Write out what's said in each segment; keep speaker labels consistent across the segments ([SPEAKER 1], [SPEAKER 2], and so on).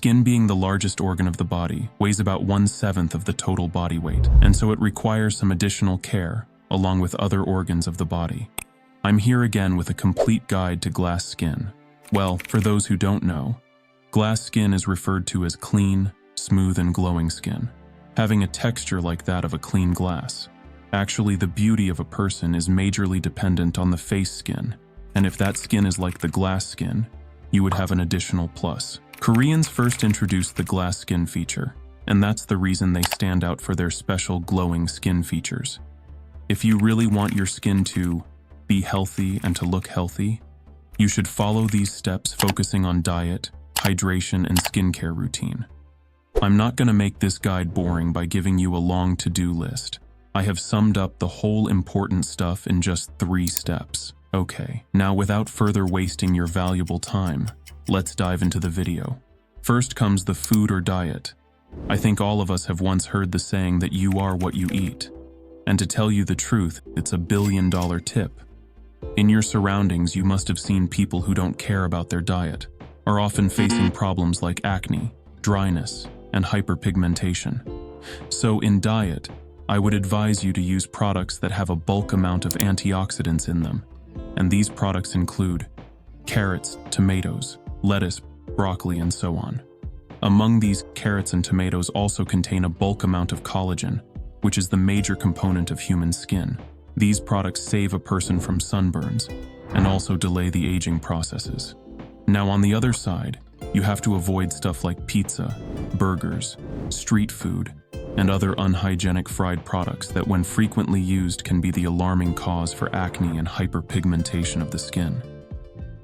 [SPEAKER 1] Skin, being the largest organ of the body, weighs about 1/7 of the total body weight, and so it requires some additional care, along with other organs of the body. I'm here again with a complete guide to glass skin. Well, for those who don't know, glass skin is referred to as clean, smooth, and glowing skin, having a texture like that of a clean glass. Actually, the beauty of a person is majorly dependent on the face skin, and if that skin is like the glass skin, you would have an additional plus. Koreans first introduced the glass skin feature, and that's the reason they stand out for their special glowing skin features. If you really want your skin to be healthy and to look healthy, you should follow these steps, focusing on diet, hydration, and skincare routine. I'm not going to make this guide boring by giving you a long to-do list. I have summed up the whole important stuff in just 3 steps. Okay, now without further wasting your valuable time, let's dive into the video. First comes the food or diet. I think all of us have once heard the saying that you are what you eat. And to tell you the truth, it's a billion-dollar tip. In your surroundings, you must have seen people who don't care about their diet, are often facing problems like acne, dryness, and hyperpigmentation. So in diet, I would advise you to use products that have a bulk amount of antioxidants in them. And these products include carrots, tomatoes, lettuce, broccoli, and so on. Among these, carrots and tomatoes also contain a bulk amount of collagen, which is the major component of human skin. These products save a person from sunburns and also delay the aging processes. Now on the other side, you have to avoid stuff like pizza, burgers, street food, and other unhygienic fried products that when frequently used can be the alarming cause for acne and hyperpigmentation of the skin.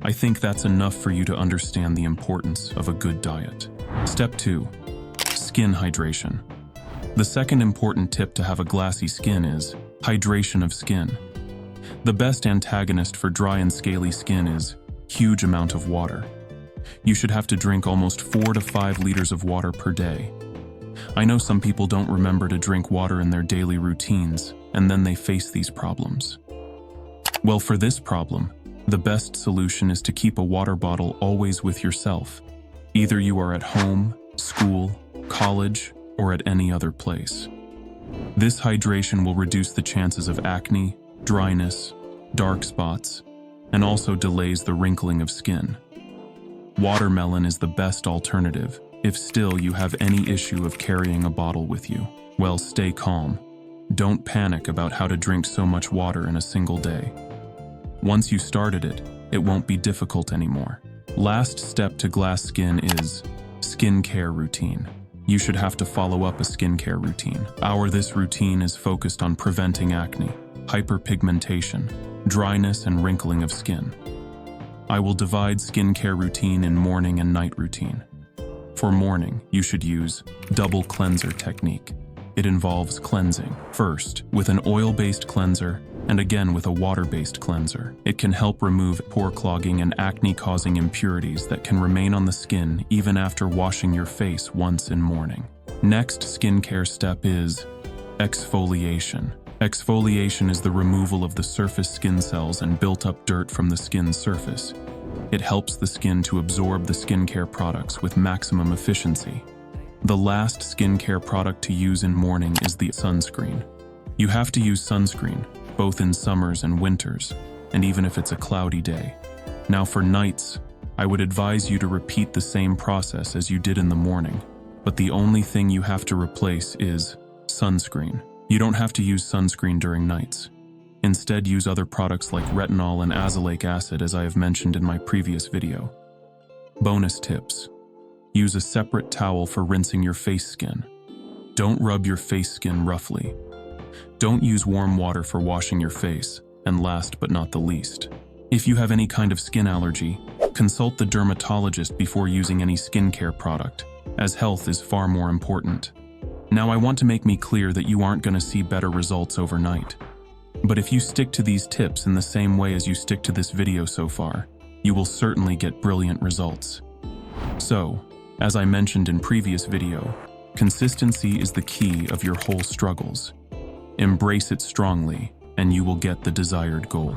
[SPEAKER 1] I think that's enough for you to understand the importance of a good diet. Step 2. Skin hydration. The second important tip to have a glassy skin is hydration of skin. The best antagonist for dry and scaly skin is huge amount of water. You should have to drink almost 4 to 5 liters of water per day. I know some people don't remember to drink water in their daily routines, and then they face these problems. Well, for this problem, the best solution is to keep a water bottle always with yourself. Either you are at home, school, college, or at any other place. This hydration will reduce the chances of acne, dryness, dark spots, and also delays the wrinkling of skin. Watermelon is the best alternative if still you have any issue of carrying a bottle with you. Well, stay calm. Don't panic about how to drink so much water in a single day. Once you started it, it won't be difficult anymore. Last step to glass skin is skincare routine. You should have to follow up a skincare routine. This routine is focused on preventing acne, hyperpigmentation, dryness, and wrinkling of skin. I will divide skincare routine in morning and night routine. For morning, you should use double cleanser technique. It involves cleansing, first with an oil-based cleanser and again with a water-based cleanser. It can help remove pore clogging and acne-causing impurities that can remain on the skin even after washing your face once in morning. Next skincare step is exfoliation. Exfoliation is the removal of the surface skin cells and built-up dirt from the skin's surface. It helps the skin to absorb the skincare products with maximum efficiency. The last skincare product to use in morning is the sunscreen. You have to use sunscreen, both in summers and winters, and even if it's a cloudy day. Now for nights, I would advise you to repeat the same process as you did in the morning, but the only thing you have to replace is sunscreen. You don't have to use sunscreen during nights. Instead, use other products like retinol and azelaic acid, as I have mentioned in my previous video. Bonus tips. Use a separate towel for rinsing your face skin. Don't rub your face skin roughly. Don't use warm water for washing your face. And last but not the least, if you have any kind of skin allergy, consult the dermatologist before using any skincare product, as health is far more important. Now, I want to make me clear that you aren't going to see better results overnight. But if you stick to these tips in the same way as you stick to this video so far, you will certainly get brilliant results. So, as I mentioned in previous video, consistency is the key of your whole struggles. Embrace it strongly, and you will get the desired goal.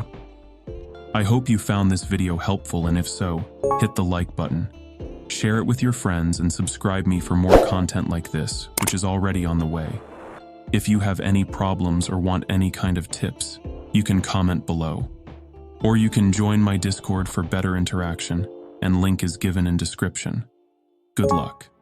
[SPEAKER 1] I hope you found this video helpful, and if so, hit the like button, Share it with your friends and subscribe me for more content like this, which is already on the way. If you have any problems or want any kind of tips, you can comment below. Or you can join my Discord for better interaction, and link is given in description. Good luck.